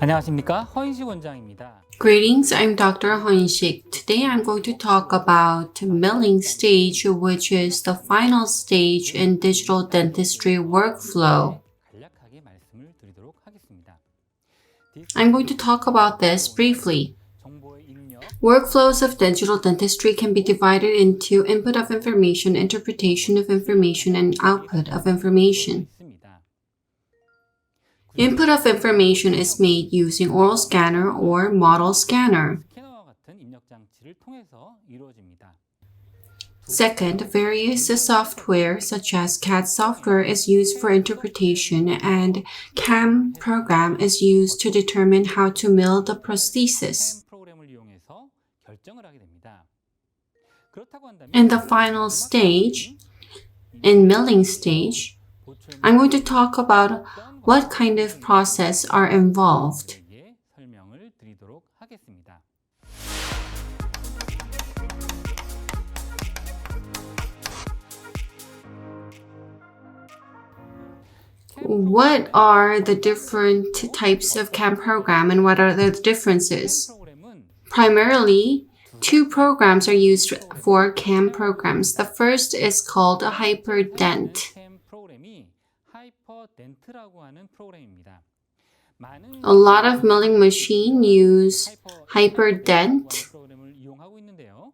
안녕하십니까, 허인식 원장입니다. Greetings, I'm Dr. Hoinshik. Today I'm going to talk about milling stage, which is the final stage in digital dentistry workflow. 간략하게 말씀을 드리도록 하겠습니다. I'm going to talk about this briefly. 정보의 입력, Workflows of digital dentistry can be divided into input of information, interpretation of information, and output of information. 있습니다. Input of information is made using oral scanner or model scanner. 스캐너와 같은 입력 장치를 통해서 이루어집니다. Second, various software such as CAD software is used for interpretation and CAM program is used to determine how to mill the prosthesis. 프로그램을 이용해서 결정을 하게 됩니다. 그렇다고 한다면 In the final stage, in milling stage, I'm going to talk about what kind of process are involved. 설명을 드리도록 하겠습니다. What are the different types of CAM program and what are the differences? 프로그램은 Primarily, two programs are used for CAM programs. The first is called a HyperDent. 캠 프로그램이 하이퍼덴트라고 하는 프로그램입니다. 많은 A lot of milling machines use HyperDent. 프로그램을 이용하고 있는데요.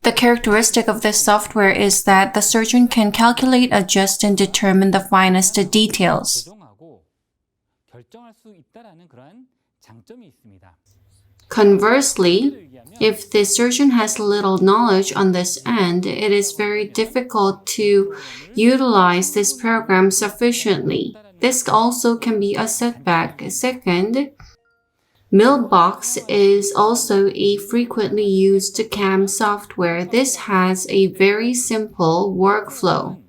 The characteristic of this software is that the surgeon can calculate, adjust, and determine the finest details. 조정하고 결정할 수 있다라는 그러한 장점이 있습니다. Conversely, if the surgeon has little knowledge on this end, it is very difficult to utilize this program sufficiently. This also can be a setback. Second, Millbox is also a frequently used CAM software. This has a very simple workflow.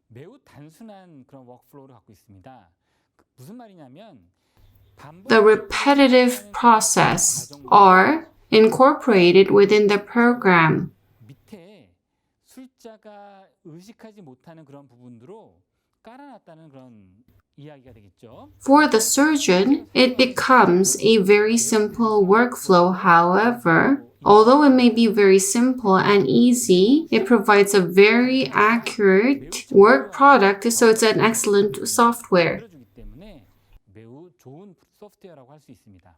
매우 단순한 그런 워크플로우를 갖고 있습니다. 무슨 말이냐면 The repetitive process are incorporated within the program. 밑에 숫자가 의식하지 못하는 그런 부분으로 깔아놨다는 그런 이야기가 되겠죠. For the surgeon, it becomes a very simple workflow. However, although it may be very simple and easy, it provides a very accurate work product, so it's an excellent software. 들어주기 때문에 매우 좋은 소프트웨어라고 할 수 있습니다.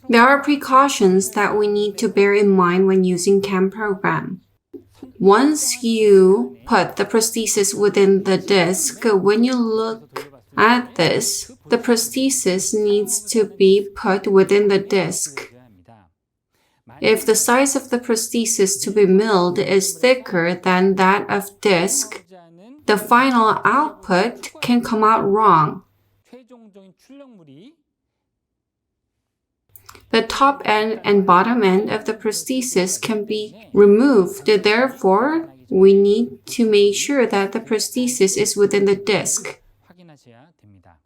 There are precautions that we need to bear in mind when using CAM program. Once you put the prosthesis within the disc, when you look at this, the prosthesis needs to be put within the disc. If the size of the prosthesis to be milled is thicker than that of disc, the final output can come out wrong. 최종적인 출력물이 The top end and bottom end of the prosthesis can be removed. Therefore, we need to make sure that the prosthesis is within the disc. 확인하셔야 됩니다.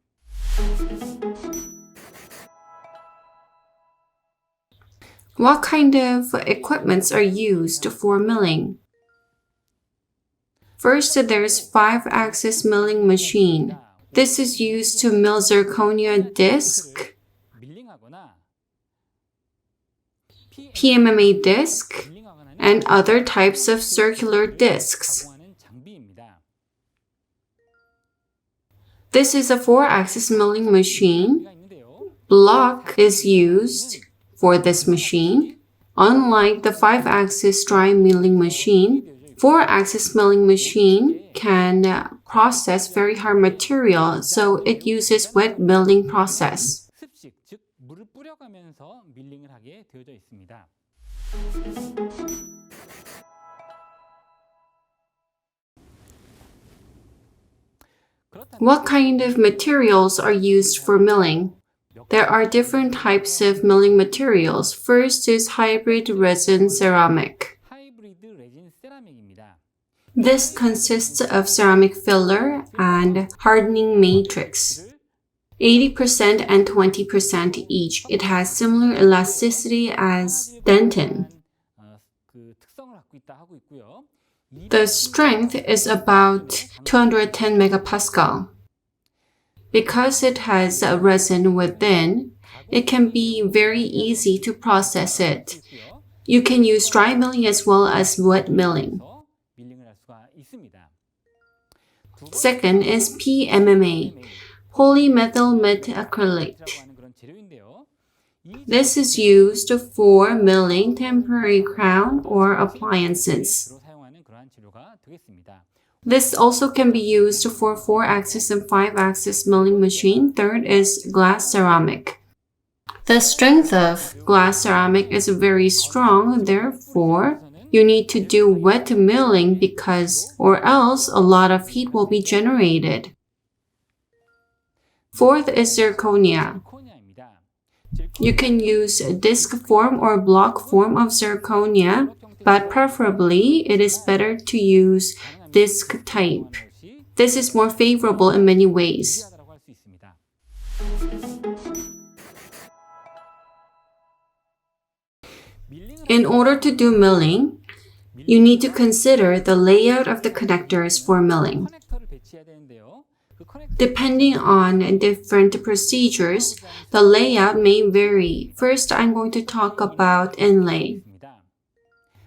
What kind of equipments are used for milling? First, there's 5-axis milling machine. This is used to mill zirconia disc, 밀링하거나 PMMA disc, and other types of circular discs. 하는 장비입니다. This is a 4-axis milling machine. 있는데요. Block is used for this machine. Unlike the 5-axis dry milling machine, 4-axis milling machine can process very hard material, so it uses wet milling process. 습식, 즉 물을 뿌려가면서 밀링을 하게 되어져 있습니다. What kind of materials are used for milling? There are different types of milling materials. First is hybrid resin ceramic. 하이브리드 레진 세라믹입니다. This consists of ceramic filler and hardening matrix. 80% and 20% each. It has similar elasticity as dentin. 그 특성을 갖고 있다 하고 있고요. The strength is about 210 megapascal. Because it has a resin within, it can be very easy to process it. You can use dry milling as well as wet milling. Second is PMMA, polymethyl methacrylate. This is used for milling temporary crown or appliances. This also can be used for 4-axis and 5-axis milling machine. Third is glass ceramic. The strength of glass ceramic is very strong, therefore, you need to do wet milling or else a lot of heat will be generated. Fourth is zirconia. You can use disc form or block form of zirconia, but preferably it is better to use disc type. This is more favorable in many ways. In order to do milling, you need to consider the layout of the connectors for milling. Depending on different procedures, the layout may vary. First, I'm going to talk about inlay.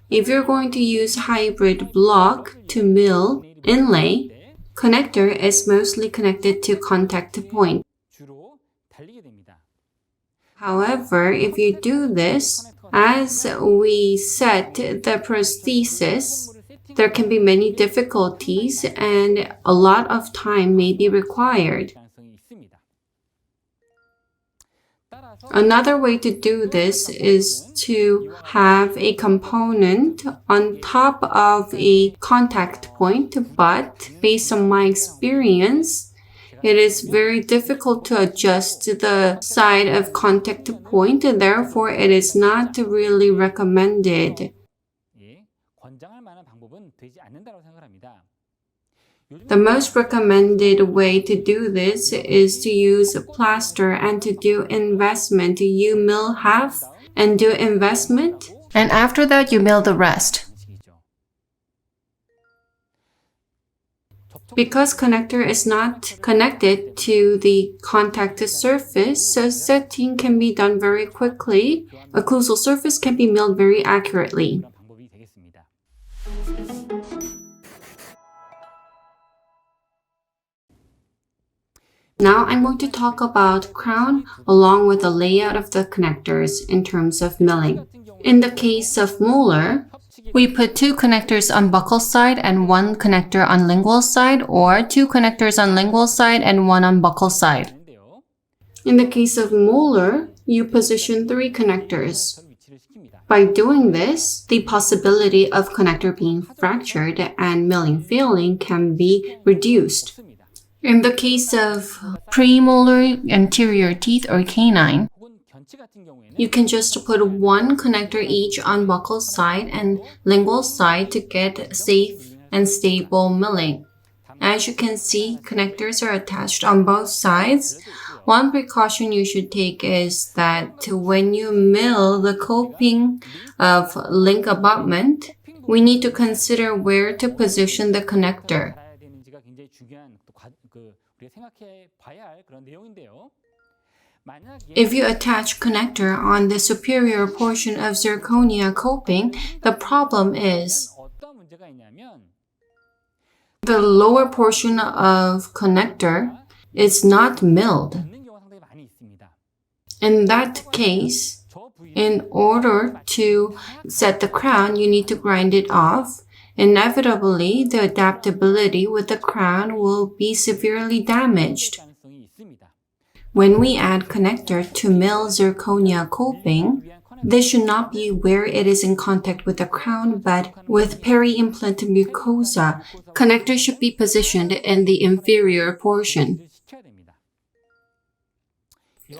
If you're going to use hybrid block to mill inlay, connector is mostly connected to contact point. However, if you do this, as we set the prosthesis, there can be many difficulties and a lot of time may be required. Another way to do this is to have a component on top of a contact point, but based on my experience, it is very difficult to adjust the side of contact point, and therefore it is not really recommended. The most recommended way to do this is to use plaster and to do investment. You mill half and do investment, and after that you mill the rest. Because connector is not connected to the contact surface, so setting can be done very quickly. Occlusal surface can be milled very accurately. Now I'm going to talk about crown along with the layout of the connectors in terms of milling. In the case of molar, we put 2 connectors on buccal side and 1 connector on lingual side, or 2 connectors on lingual side and 1 on buccal side. In the case of molar, you position 3 connectors. By doing this, the possibility of connector being fractured and milling failing can be reduced. In the case of premolar anterior teeth or canine, you can just put 1 connector each on buccal side and lingual side to get safe and stable milling. As you can see, connectors are attached on both sides. One precaution you should take is that when you mill the coping of link abutment, we need to consider where to position the connector. If you attach connector on the superior portion of zirconia coping, the problem is the lower portion of connector is not milled. In that case, in order to set the crown, you need to grind it off. Inevitably, the adaptability with the crown will be severely damaged. When we add connector to mill zirconia coping, this should not be where it is in contact with the crown, but with peri-implant mucosa. Connector should be positioned in the inferior portion.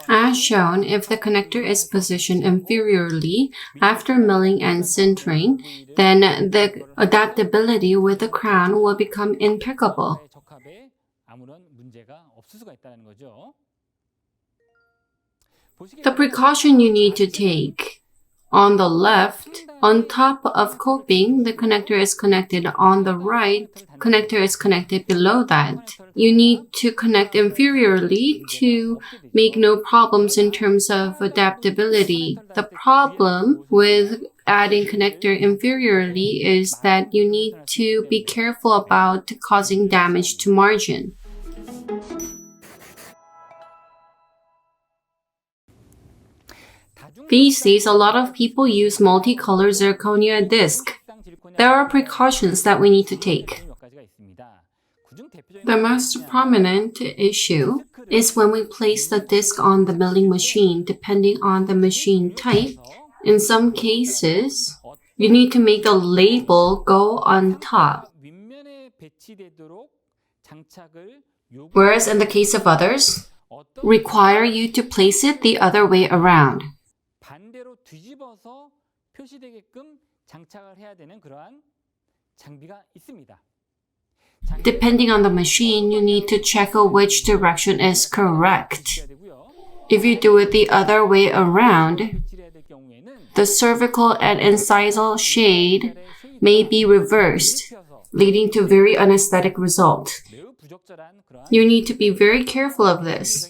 As shown, if the connector is positioned inferiorly after milling and sintering, then the adaptability with the crown will become impeccable. The precaution you need to take. On the left, on top of coping, the connector is connected. On the right, connector is connected below that. You need to connect inferiorly to make no problems in terms of adaptability. The problem with adding connector inferiorly is that you need to be careful about causing damage to margin. These days, a lot of people use multi-color zirconia disc. There are precautions that we need to take. The most prominent issue is when we place the disc on the milling machine, depending on the machine type. In some cases, you need to make the label go on top, whereas in the case of others, require you to place it the other way around. 반대로 뒤집어서 표시되게끔 장착을 해야 되는 그러한 장비가 있습니다. Depending on the machine, you need to check which direction is correct. If you do it the other way around, the cervical and incisal shade may be reversed, leading to very unesthetic result. You need to be very careful of this.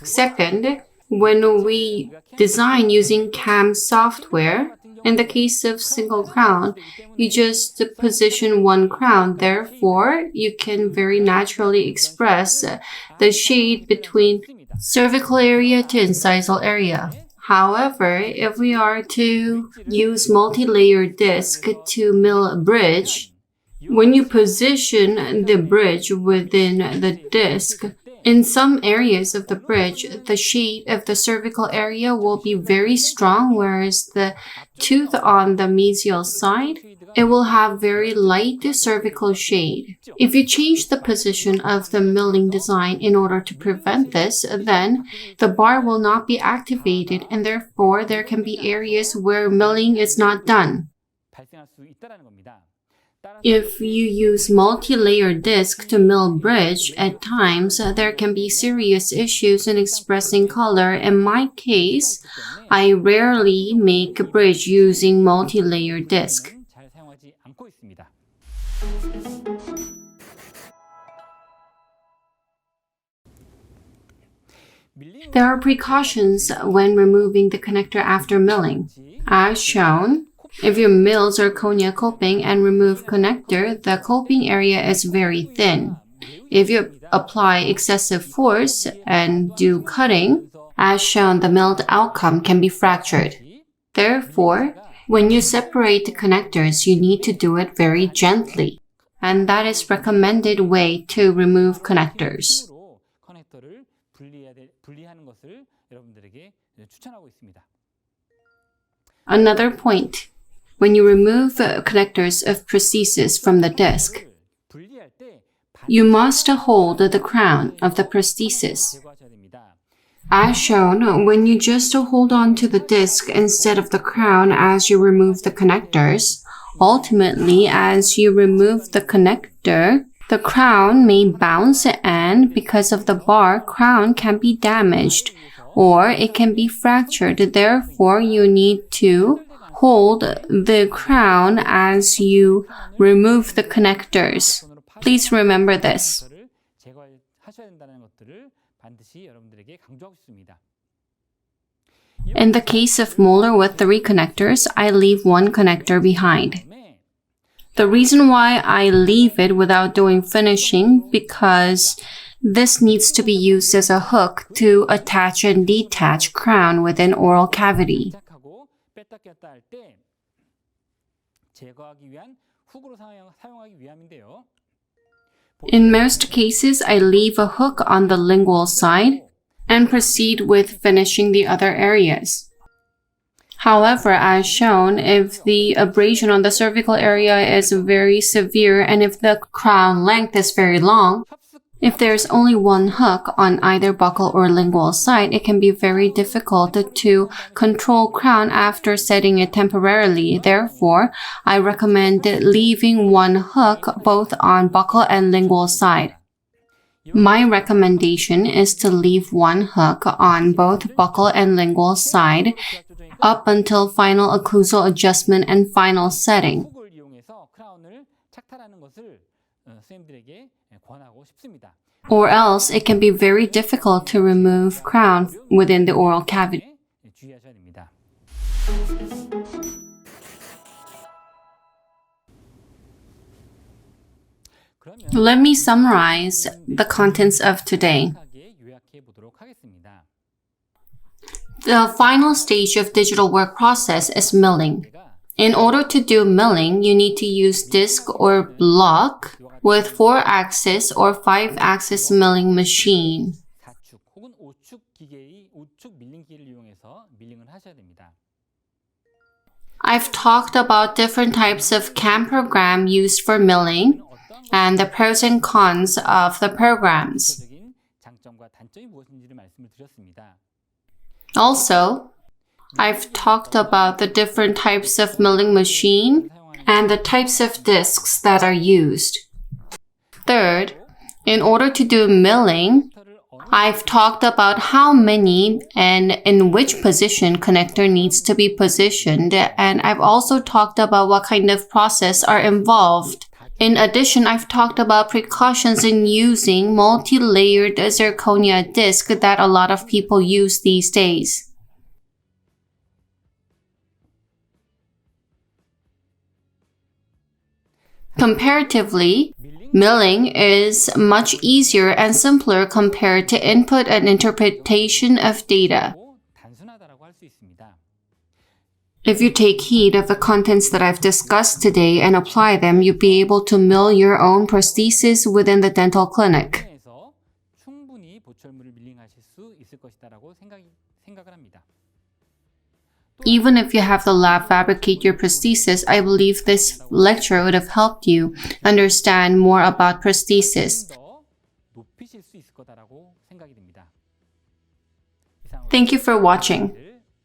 Second, when we design using CAM software, in the case of single crown, you just position one crown. Therefore, you can very naturally express the shade between cervical area to incisal area. However, if we are to use multi-layer disc to mill a bridge, when you position the bridge within the disc, in some areas of the bridge, the shade of the cervical area will be very strong, whereas the tooth on the mesial side, it will have very light cervical shade. If you change the position of the milling design in order to prevent this, then the bar will not be activated, and therefore there can be areas where milling is not done. If you use multi-layer disc to mill bridge, at times there can be serious issues in expressing color. In my case, I rarely make a bridge using multi-layer disc. There are precautions when removing the connector after milling. As shown, if you mill zirconia coping and remove connector, the coping area is very thin. If you apply excessive force and do cutting, as shown, the milled outcome can be fractured. Therefore, when you separate the connectors, you need to do it very gently, and that is recommended way to remove connectors. Another point. When you remove connectors of prosthesis from the disc, you must hold the crown of the prosthesis. As shown, when you just hold on to the disc instead of the crown as you remove the connectors, ultimately, as you remove the connector, the crown may bounce, and because of the bar, crown can be damaged or it can be fractured. Therefore, you need to hold the crown as you remove the connectors. Please remember this. In the case of molar with 3 connectors, I leave 1 connector behind. The reason why I leave it without doing finishing because this needs to be used as a hook to attach and detach crown within oral cavity. In most cases, I leave a hook on the lingual side and proceed with finishing the other areas. However, as shown, if the abrasion on the cervical area is very severe and if the crown length is very long, if there's only 1 hook on either buccal or lingual side, it can be very difficult to control crown after setting it temporarily. Therefore, I recommend leaving 1 hook both on buccal and lingual side. My recommendation is to leave one hook on both buccal and lingual side up until final occlusal adjustment and final setting. 훅을 이용해서 크라운을 착탈하는 것을 선생님들에게 권하고 싶습니다. Or else it can be very difficult to remove crown within the oral cavity. 주의하셔야 됩니다. Let me summarize the contents of today. 요약해 보도록 하겠습니다. The final stage of digital work process is milling. In order to do milling, you need to use disc or block with 4-axis or 5-axis milling machine. 4축 혹은 5축 기계의 5축 밀링 기계를 이용해서 밀링을 하셔야 됩니다. I've talked about different types of CAM program used for milling and the pros and cons of the programs. 대표적인 장점과 단점이 무엇인지를 말씀을 드렸습니다. Also, I've talked about the different types of milling machine and the types of discs that are used. Third, in order to do milling, I've talked about how many and in which position connector needs to be positioned, and I've also talked about what kind of process are involved. In addition, I've talked about precautions in using multi-layered zirconia disc that a lot of people use these days. Comparatively, milling is much easier and simpler compared to input and interpretation of data. 단순하다라고 할 수 있습니다. If you take heed of the contents that I've discussed today and apply them, you'll be able to mill your own prosthesis within the dental clinic. 에서 충분히 보철물을 밀링하실 수 있을 것이다라고 생각을 합니다. Even if you have the lab fabricate your prosthesis, I believe this lecture would have helped you understand more about prosthesis. 더 높이실 수 있을 거다라고 생각이 됩니다. Thank you for watching.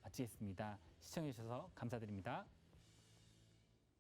마치겠습니다. 시청해 주셔서 감사드립니다.